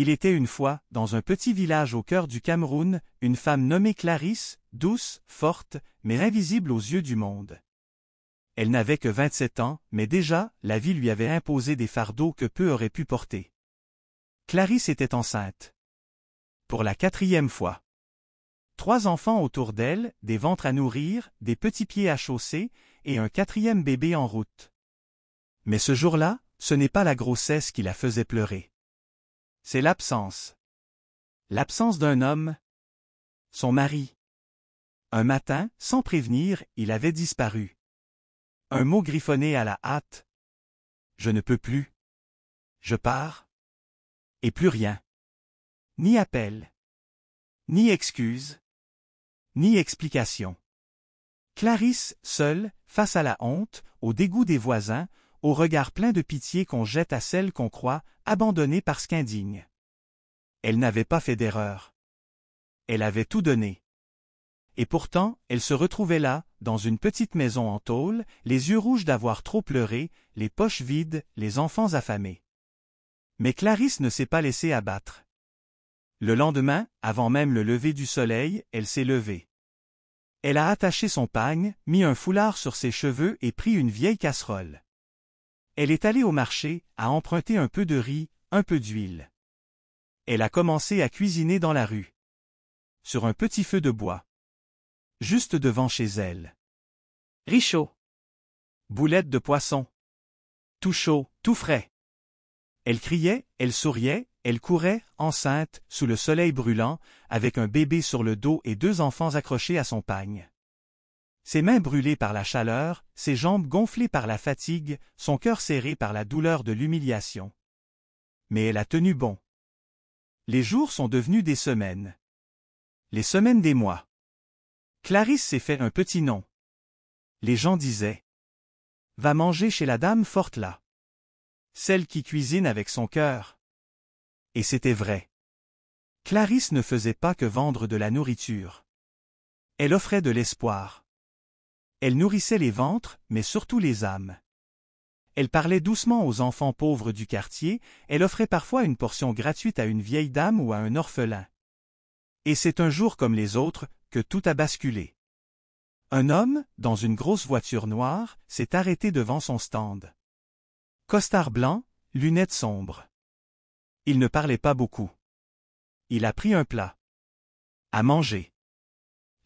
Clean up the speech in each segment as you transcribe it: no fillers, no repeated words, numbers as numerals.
Il était une fois, dans un petit village au cœur du Cameroun, une femme nommée Clarisse, douce, forte, mais invisible aux yeux du monde. Elle n'avait que 27 ans, mais déjà, la vie lui avait imposé des fardeaux que peu auraient pu porter. Clarisse était enceinte. Pour la 4e fois. 3 enfants autour d'elle, des ventres à nourrir, des petits pieds à chausser, et un 4e bébé en route. Mais ce jour-là, ce n'est pas la grossesse qui la faisait pleurer. C'est l'absence. L'absence d'un homme. Son mari. Un matin, sans prévenir, il avait disparu. Un mot griffonné à la hâte. Je ne peux plus. Je pars. Et plus rien. Ni appel. Ni excuse. Ni explication. Clarisse, seule, face à la honte, au dégoût des voisins, au regard plein de pitié qu'on jette à celle qu'on croit abandonnée parce qu'indigne. Elle n'avait pas fait d'erreur. Elle avait tout donné. Et pourtant, elle se retrouvait là, dans une petite maison en tôle, les yeux rouges d'avoir trop pleuré, les poches vides, les enfants affamés. Mais Clarisse ne s'est pas laissée abattre. Le lendemain, avant même le lever du soleil, elle s'est levée. Elle a attaché son pagne, mis un foulard sur ses cheveux et pris une vieille casserole. Elle est allée au marché, a emprunté un peu de riz, un peu d'huile. Elle a commencé à cuisiner dans la rue. Sur un petit feu de bois. Juste devant chez elle. Riz chaud. Boulettes de poisson. Tout chaud, tout frais. Elle criait, elle souriait, elle courait, enceinte, sous le soleil brûlant, avec un bébé sur le dos et 2 enfants accrochés à son pagne. Ses mains brûlées par la chaleur, ses jambes gonflées par la fatigue, son cœur serré par la douleur de l'humiliation. Mais elle a tenu bon. Les jours sont devenus des semaines. Les semaines des mois. Clarisse s'est fait un petit nom. Les gens disaient « Va manger chez la dame forte là. Celle qui cuisine avec son cœur. » Et c'était vrai. Clarisse ne faisait pas que vendre de la nourriture. Elle offrait de l'espoir. Elle nourrissait les ventres, mais surtout les âmes. Elle parlait doucement aux enfants pauvres du quartier, elle offrait parfois une portion gratuite à une vieille dame ou à un orphelin. Et c'est un jour comme les autres que tout a basculé. Un homme, dans une grosse voiture noire, s'est arrêté devant son stand. Costard blanc, lunettes sombres. Il ne parlait pas beaucoup. Il a pris un plat. À manger.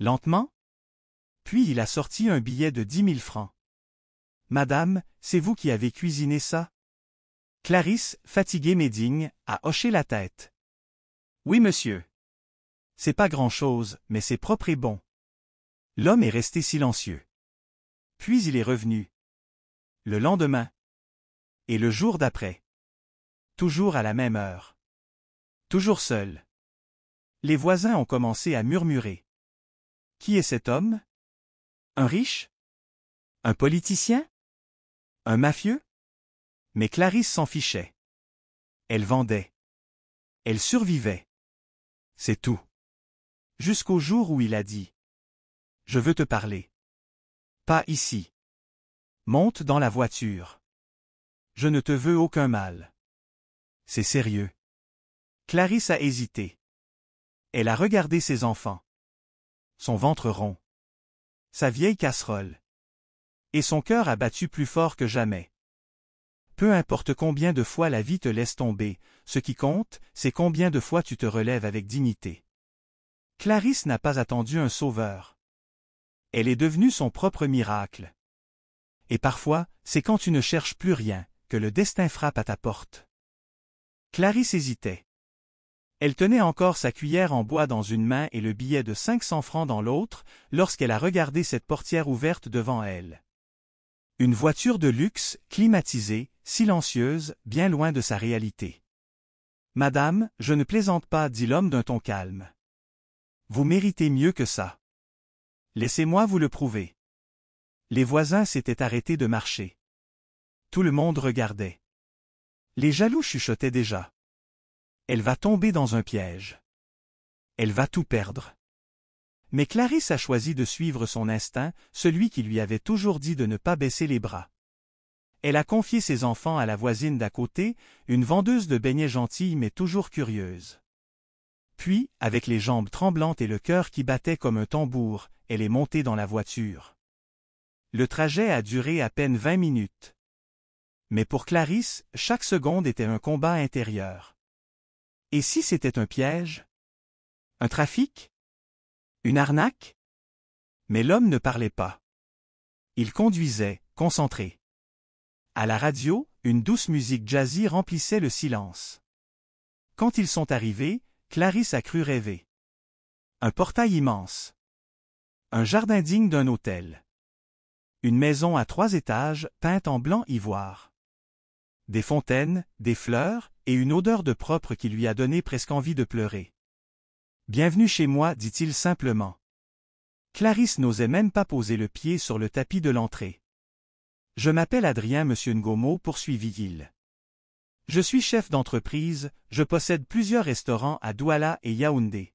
Lentement. Puis il a sorti un billet de 10 000 francs. « Madame, c'est vous qui avez cuisiné ça ?» Clarisse, fatiguée mais digne, a hoché la tête. « Oui, monsieur. C'est pas grand-chose, mais c'est propre et bon. » L'homme est resté silencieux. Puis il est revenu. Le lendemain. Et le jour d'après. Toujours à la même heure. Toujours seul. Les voisins ont commencé à murmurer. Qui est cet homme? Un riche? Un politicien? Un mafieux? Mais Clarisse s'en fichait. Elle vendait. Elle survivait. C'est tout. Jusqu'au jour où il a dit. Je veux te parler. Pas ici. Monte dans la voiture. Je ne te veux aucun mal. C'est sérieux. Clarisse a hésité. Elle a regardé ses enfants. Son ventre rond. Sa vieille casserole. Et son cœur a battu plus fort que jamais. Peu importe combien de fois la vie te laisse tomber, ce qui compte, c'est combien de fois tu te relèves avec dignité. Clarisse n'a pas attendu un sauveur. Elle est devenue son propre miracle. Et parfois, c'est quand tu ne cherches plus rien, que le destin frappe à ta porte. Clarisse hésitait. Elle tenait encore sa cuillère en bois dans une main et le billet de 500 francs dans l'autre, lorsqu'elle a regardé cette portière ouverte devant elle. Une voiture de luxe, climatisée, silencieuse, bien loin de sa réalité. « Madame, je ne plaisante pas, dit l'homme d'un ton calme. Vous méritez mieux que ça. Laissez-moi vous le prouver. » Les voisins s'étaient arrêtés de marcher. Tout le monde regardait. Les jaloux chuchotaient déjà. Elle va tomber dans un piège. Elle va tout perdre. Mais Clarisse a choisi de suivre son instinct, celui qui lui avait toujours dit de ne pas baisser les bras. Elle a confié ses enfants à la voisine d'à côté, une vendeuse de beignets gentille mais toujours curieuse. Puis, avec les jambes tremblantes et le cœur qui battait comme un tambour, elle est montée dans la voiture. Le trajet a duré à peine 20 minutes. Mais pour Clarisse, chaque seconde était un combat intérieur. Et si c'était un piège? Un trafic? Une arnaque? Mais l'homme ne parlait pas. Il conduisait, concentré. À la radio, une douce musique jazzy remplissait le silence. Quand ils sont arrivés, Clarisse a cru rêver. Un portail immense. Un jardin digne d'un hôtel. Une maison à 3 étages, peinte en blanc ivoire. Des fontaines, des fleurs, et une odeur de propre qui lui a donné presque envie de pleurer. « Bienvenue chez moi » dit-il simplement. Clarisse n'osait même pas poser le pied sur le tapis de l'entrée. « Je m'appelle Adrien Monsieur Ngomo » poursuivit-il. « Je suis chef d'entreprise, je possède plusieurs restaurants à Douala et Yaoundé.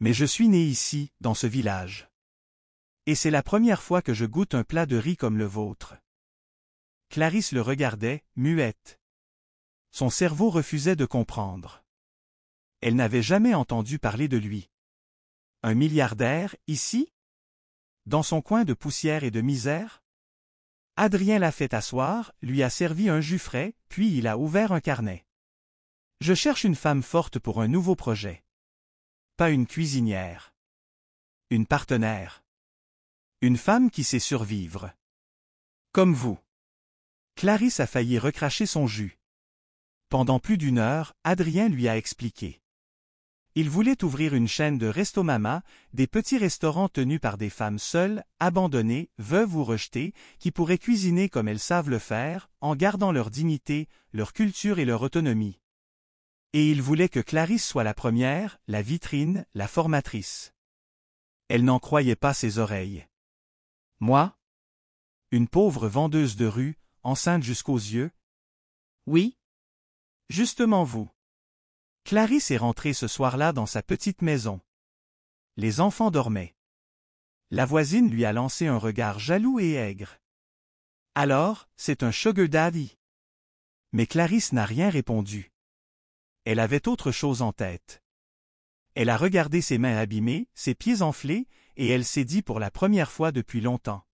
Mais je suis né ici, dans ce village. Et c'est la première fois que je goûte un plat de riz comme le vôtre. » Clarisse le regardait, muette. Son cerveau refusait de comprendre. Elle n'avait jamais entendu parler de lui. Un milliardaire, ici? Dans son coin de poussière et de misère? Adrien l'a fait asseoir, lui a servi un jus frais, puis il a ouvert un carnet. « Je cherche une femme forte pour un nouveau projet. Pas une cuisinière. Une partenaire. Une femme qui sait survivre. Comme vous. » Clarisse a failli recracher son jus. Pendant plus d'1 heure, Adrien lui a expliqué. Il voulait ouvrir une chaîne de Restomama, des petits restaurants tenus par des femmes seules, abandonnées, veuves ou rejetées, qui pourraient cuisiner comme elles savent le faire, en gardant leur dignité, leur culture et leur autonomie. Et il voulait que Clarisse soit la première, la vitrine, la formatrice. Elle n'en croyait pas ses oreilles. Moi? Une pauvre vendeuse de rue, enceinte jusqu'aux yeux? Oui? Justement vous. Clarisse est rentrée ce soir-là dans sa petite maison. Les enfants dormaient. La voisine lui a lancé un regard jaloux et aigre. Alors, c'est un sugar daddy. Mais Clarisse n'a rien répondu. Elle avait autre chose en tête. Elle a regardé ses mains abîmées, ses pieds enflés, et elle s'est dit pour la première fois depuis longtemps.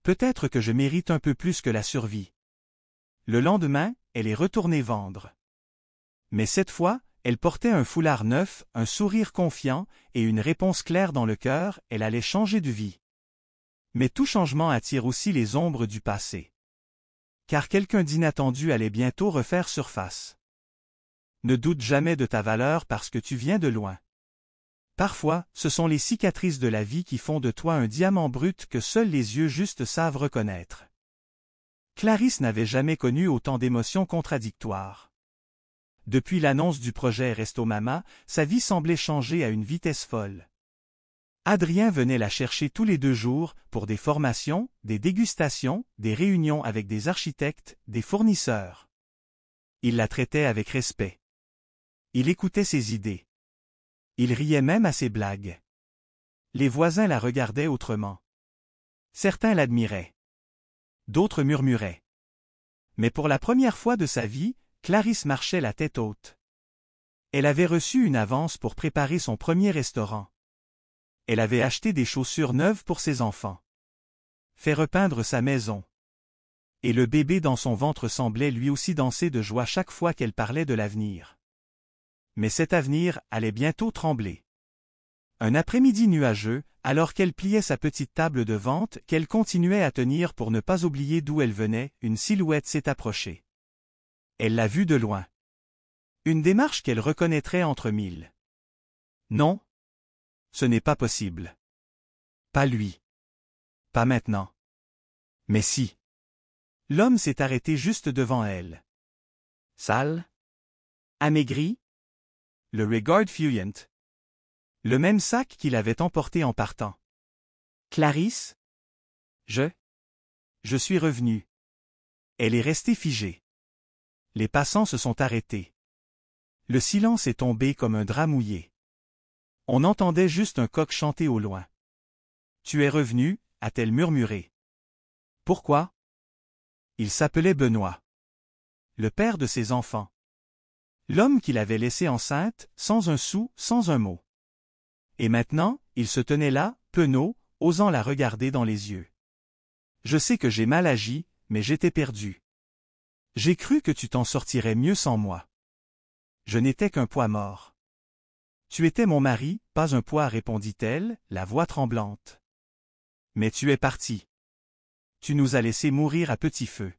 Peut-être que je mérite un peu plus que la survie. Le lendemain, elle est retournée vendre. Mais cette fois, elle portait un foulard neuf, un sourire confiant, et une réponse claire dans le cœur, elle allait changer de vie. Mais tout changement attire aussi les ombres du passé. Car quelqu'un d'inattendu allait bientôt refaire surface. Ne doute jamais de ta valeur parce que tu viens de loin. Parfois, ce sont les cicatrices de la vie qui font de toi un diamant brut que seuls les yeux justes savent reconnaître. Clarisse n'avait jamais connu autant d'émotions contradictoires. Depuis l'annonce du projet Restomama, sa vie semblait changer à une vitesse folle. Adrien venait la chercher tous les 2 jours pour des formations, des dégustations, des réunions avec des architectes, des fournisseurs. Il la traitait avec respect. Il écoutait ses idées. Il riait même à ses blagues. Les voisins la regardaient autrement. Certains l'admiraient. D'autres murmuraient. Mais pour la première fois de sa vie, Clarisse marchait la tête haute. Elle avait reçu une avance pour préparer son premier restaurant. Elle avait acheté des chaussures neuves pour ses enfants. Fait repeindre sa maison. Et le bébé dans son ventre semblait lui aussi danser de joie chaque fois qu'elle parlait de l'avenir. Mais cet avenir allait bientôt trembler. Un après-midi nuageux, alors qu'elle pliait sa petite table de vente, qu'elle continuait à tenir pour ne pas oublier d'où elle venait, une silhouette s'est approchée. Elle l'a vue de loin. Une démarche qu'elle reconnaîtrait entre 1000. Non. Ce n'est pas possible. Pas lui. Pas maintenant. Mais si. L'homme s'est arrêté juste devant elle. Sale. Amaigri. Le regard fuyant. Le même sac qu'il avait emporté en partant. Clarisse? Je suis revenu. Elle est restée figée. Les passants se sont arrêtés. Le silence est tombé comme un drap mouillé. On entendait juste un coq chanter au loin. « Tu es revenu » a-t-elle murmuré. « Pourquoi » Il s'appelait Benoît. Le père de ses enfants. L'homme qui l'avait laissée enceinte, sans un sou, sans un mot. Et maintenant, il se tenait là, penaud, osant la regarder dans les yeux. Je sais que j'ai mal agi, mais j'étais perdu. J'ai cru que tu t'en sortirais mieux sans moi. Je n'étais qu'un poids mort. Tu étais mon mari, pas un poids, répondit-elle, la voix tremblante. Mais tu es parti. Tu nous as laissés mourir à petit feu.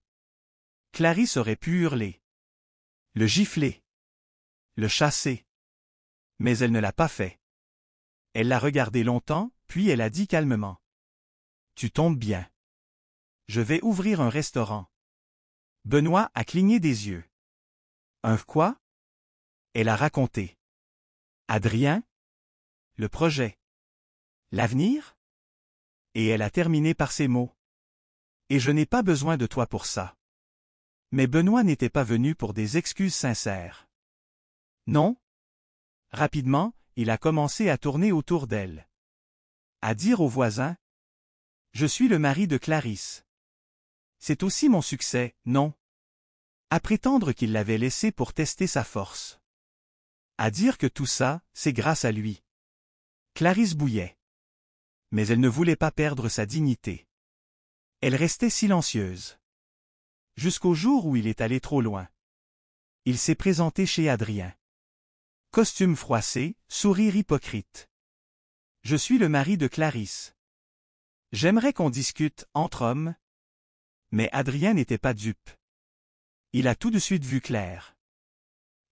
Clarisse aurait pu hurler. Le gifler. Le chasser. Mais elle ne l'a pas fait. Elle l'a regardé longtemps, puis elle a dit calmement. Tu tombes bien. Je vais ouvrir un restaurant. Benoît a cligné des yeux. Un quoi? Elle a raconté. Adrien? Le projet. L'avenir? Et elle a terminé par ces mots. Et je n'ai pas besoin de toi pour ça. Mais Benoît n'était pas venu pour des excuses sincères. Non? Rapidement, il a commencé à tourner autour d'elle. À dire aux voisins. Je suis le mari de Clarisse. C'est aussi mon succès, non? À prétendre qu'il l'avait laissée pour tester sa force. À dire que tout ça, c'est grâce à lui. Clarisse bouillait. Mais elle ne voulait pas perdre sa dignité. Elle restait silencieuse. Jusqu'au jour où il est allé trop loin. Il s'est présenté chez Adrien. Costume froissé, sourire hypocrite. Je suis le mari de Clarisse. J'aimerais qu'on discute, entre hommes. Mais Adrien n'était pas dupe. Il a tout de suite vu clair.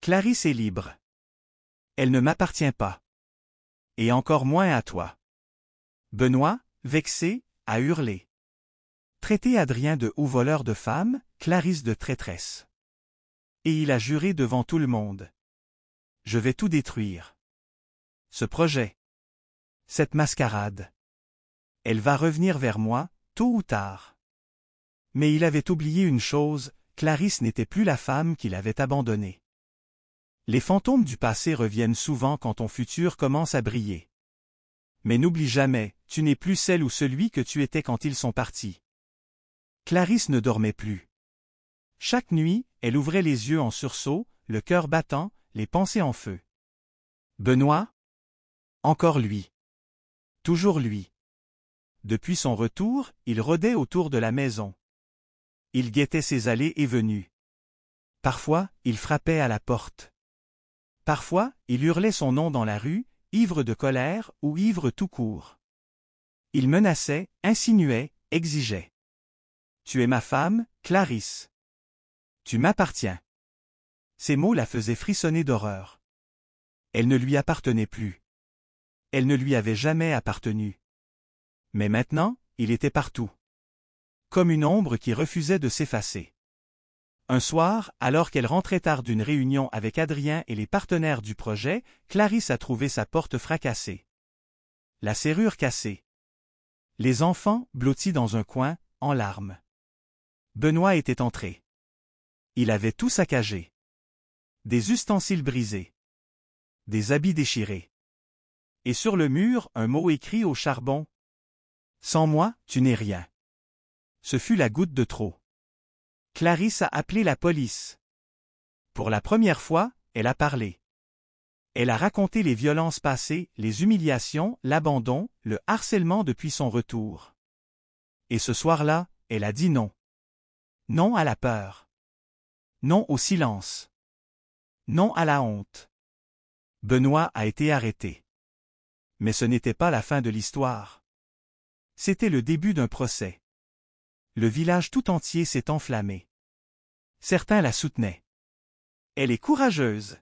Clarisse est libre. Elle ne m'appartient pas. Et encore moins à toi. Benoît, vexé, a hurlé. Traiter Adrien de haut voleur de femmes, Clarisse de traîtresse. Et il a juré devant tout le monde. Je vais tout détruire. Ce projet. Cette mascarade. Elle va revenir vers moi, tôt ou tard. Mais il avait oublié une chose, Clarisse n'était plus la femme qu'il avait abandonnée. Les fantômes du passé reviennent souvent quand ton futur commence à briller. Mais n'oublie jamais, tu n'es plus celle ou celui que tu étais quand ils sont partis. Clarisse ne dormait plus. Chaque nuit, elle ouvrait les yeux en sursaut, le cœur battant, les pensées en feu. Benoît? Encore lui. Toujours lui. Depuis son retour, il rôdait autour de la maison. Il guettait ses allées et venues. Parfois, il frappait à la porte. Parfois, il hurlait son nom dans la rue, ivre de colère ou ivre tout court. Il menaçait, insinuait, exigeait. Tu es ma femme, Clarisse. Tu m'appartiens. Ces mots la faisaient frissonner d'horreur. Elle ne lui appartenait plus. Elle ne lui avait jamais appartenu. Mais maintenant, il était partout. Comme une ombre qui refusait de s'effacer. Un soir, alors qu'elle rentrait tard d'une réunion avec Adrien et les partenaires du projet, Clarisse a trouvé sa porte fracassée. La serrure cassée. Les enfants, blottis dans un coin, en larmes. Benoît était entré. Il avait tout saccagé. Des ustensiles brisés. Des habits déchirés. Et sur le mur, un mot écrit au charbon. Sans moi, tu n'es rien. Ce fut la goutte de trop. Clarisse a appelé la police. Pour la première fois, elle a parlé. Elle a raconté les violences passées, les humiliations, l'abandon, le harcèlement depuis son retour. Et ce soir-là, elle a dit non. Non à la peur. Non au silence. Non à la honte. Benoît a été arrêté. Mais ce n'était pas la fin de l'histoire. C'était le début d'un procès. Le village tout entier s'est enflammé. Certains la soutenaient. Elle est courageuse.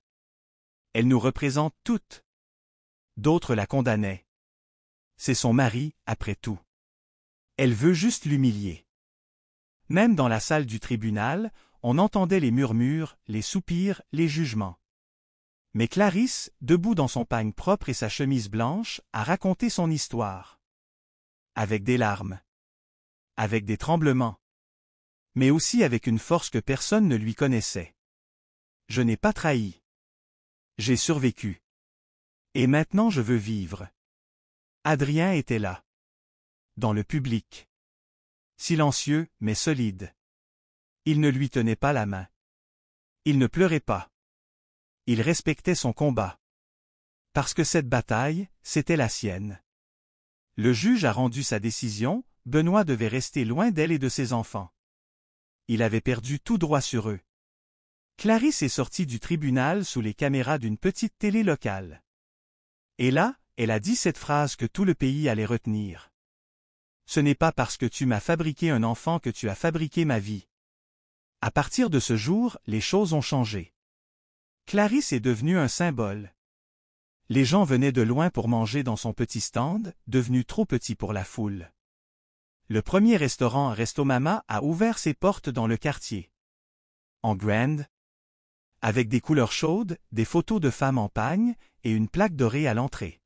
Elle nous représente toutes. D'autres la condamnaient. C'est son mari, après tout. Elle veut juste l'humilier. Même dans la salle du tribunal, on entendait les murmures, les soupirs, les jugements. Mais Clarisse, debout dans son pagne propre et sa chemise blanche, a raconté son histoire. Avec des larmes. Avec des tremblements. Mais aussi avec une force que personne ne lui connaissait. Je n'ai pas trahi. J'ai survécu. Et maintenant je veux vivre. Adrien était là. Dans le public. Silencieux, mais solide. Il ne lui tenait pas la main. Il ne pleurait pas. Il respectait son combat. Parce que cette bataille, c'était la sienne. Le juge a rendu sa décision, Benoît devait rester loin d'elle et de ses enfants. Il avait perdu tout droit sur eux. Clarisse est sortie du tribunal sous les caméras d'une petite télé locale. Et là, elle a dit cette phrase que tout le pays allait retenir. Ce n'est pas parce que tu m'as fabriqué un enfant que tu as fabriqué ma vie. À partir de ce jour, les choses ont changé. Clarisse est devenue un symbole. Les gens venaient de loin pour manger dans son petit stand, devenu trop petit pour la foule. Le premier restaurant Resto Mama a ouvert ses portes dans le quartier. En grand, avec des couleurs chaudes, des photos de femmes en pagne et une plaque dorée à l'entrée.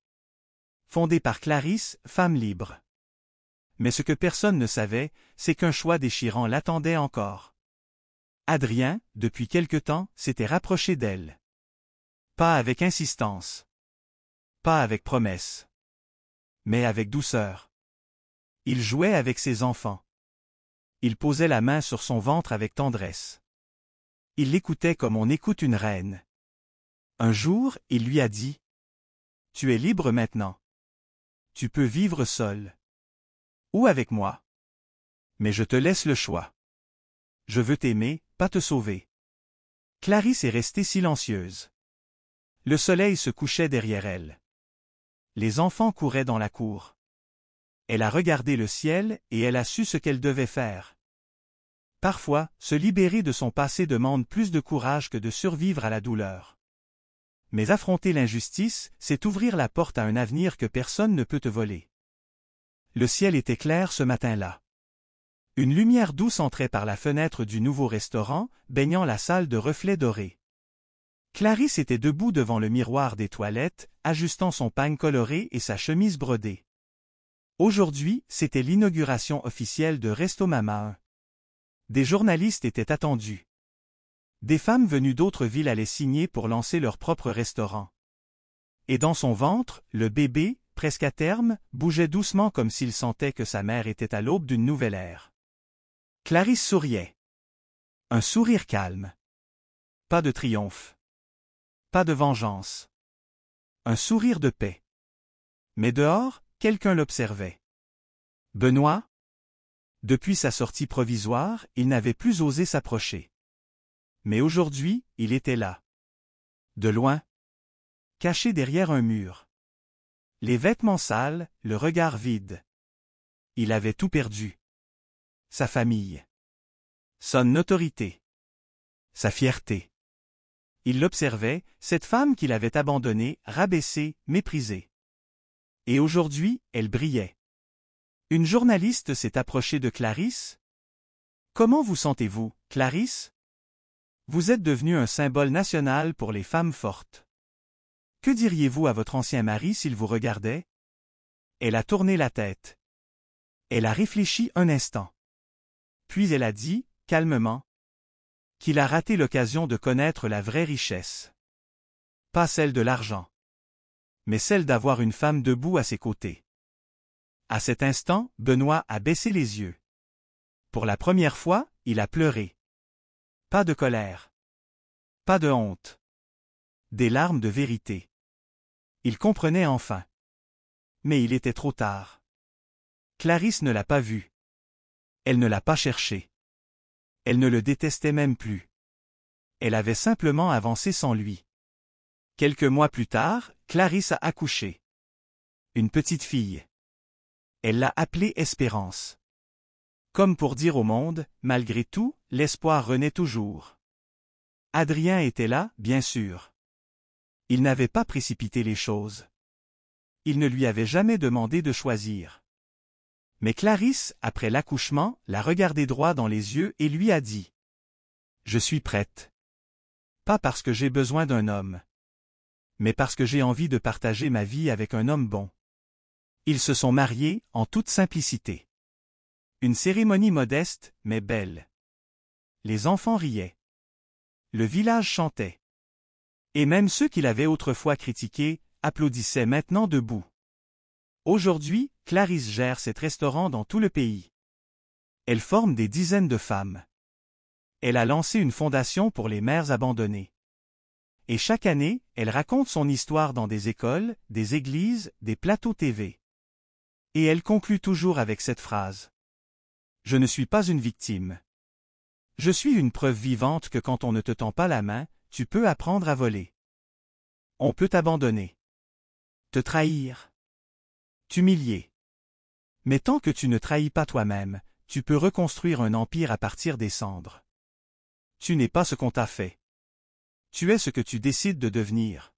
Fondé par Clarisse, femme libre. Mais ce que personne ne savait, c'est qu'un choix déchirant l'attendait encore. Adrien, depuis quelque temps, s'était rapproché d'elle. Pas avec insistance. Pas avec promesse. Mais avec douceur. Il jouait avec ses enfants. Il posait la main sur son ventre avec tendresse. Il l'écoutait comme on écoute une reine. Un jour, il lui a dit « Tu es libre maintenant. Tu peux vivre seul. Ou avec moi. Mais je te laisse le choix. Je veux t'aimer, pas te sauver. » Clarisse est restée silencieuse. Le soleil se couchait derrière elle. Les enfants couraient dans la cour. Elle a regardé le ciel et elle a su ce qu'elle devait faire. Parfois, se libérer de son passé demande plus de courage que de survivre à la douleur. Mais affronter l'injustice, c'est ouvrir la porte à un avenir que personne ne peut te voler. Le ciel était clair ce matin-là. Une lumière douce entrait par la fenêtre du nouveau restaurant, baignant la salle de reflets dorés. Clarisse était debout devant le miroir des toilettes, ajustant son pagne coloré et sa chemise brodée. Aujourd'hui, c'était l'inauguration officielle de Resto Mama 1. Des journalistes étaient attendus. Des femmes venues d'autres villes allaient signer pour lancer leur propre restaurant. Et dans son ventre, le bébé, presque à terme, bougeait doucement comme s'il sentait que sa mère était à l'aube d'une nouvelle ère. Clarisse souriait. Un sourire calme. Pas de triomphe. Pas de vengeance. Un sourire de paix. Mais dehors, quelqu'un l'observait. Benoît? Depuis sa sortie provisoire, il n'avait plus osé s'approcher. Mais aujourd'hui, il était là. De loin. Caché derrière un mur. Les vêtements sales, le regard vide. Il avait tout perdu. Sa famille. Son autorité. Sa fierté. Il l'observait, cette femme qu'il avait abandonnée, rabaissée, méprisée. Et aujourd'hui, elle brillait. Une journaliste s'est approchée de Clarisse. « Comment vous sentez-vous, Clarisse? Vous êtes devenue un symbole national pour les femmes fortes. Que diriez-vous à votre ancien mari s'il vous regardait? » Elle a tourné la tête. Elle a réfléchi un instant. Puis elle a dit, calmement, qu'il a raté l'occasion de connaître la vraie richesse. Pas celle de l'argent, mais celle d'avoir une femme debout à ses côtés. À cet instant, Benoît a baissé les yeux. Pour la première fois, il a pleuré. Pas de colère. Pas de honte. Des larmes de vérité. Il comprenait enfin. Mais il était trop tard. Clarisse ne l'a pas vu. Elle ne l'a pas cherché. Elle ne le détestait même plus. Elle avait simplement avancé sans lui. Quelques mois plus tard, Clarisse a accouché. Une petite fille. Elle l'a appelée Espérance. Comme pour dire au monde, malgré tout, l'espoir renaît toujours. Adrien était là, bien sûr. Il n'avait pas précipité les choses. Il ne lui avait jamais demandé de choisir. Mais Clarisse, après l'accouchement, l'a regardé droit dans les yeux et lui a dit « Je suis prête. Pas parce que j'ai besoin d'un homme, mais parce que j'ai envie de partager ma vie avec un homme bon. » Ils se sont mariés, en toute simplicité. Une cérémonie modeste, mais belle. Les enfants riaient. Le village chantait. Et même ceux qui l'avaient autrefois critiqué, applaudissaient maintenant debout. Aujourd'hui, Clarisse gère cet restaurant dans tout le pays. Elle forme des dizaines de femmes. Elle a lancé une fondation pour les mères abandonnées. Et chaque année, elle raconte son histoire dans des écoles, des églises, des plateaux TV. Et elle conclut toujours avec cette phrase. Je ne suis pas une victime. Je suis une preuve vivante que quand on ne te tend pas la main, tu peux apprendre à voler. On peut t'abandonner. Te trahir. T'humilier. Mais tant que tu ne trahis pas toi-même, tu peux reconstruire un empire à partir des cendres. Tu n'es pas ce qu'on t'a fait. Tu es ce que tu décides de devenir.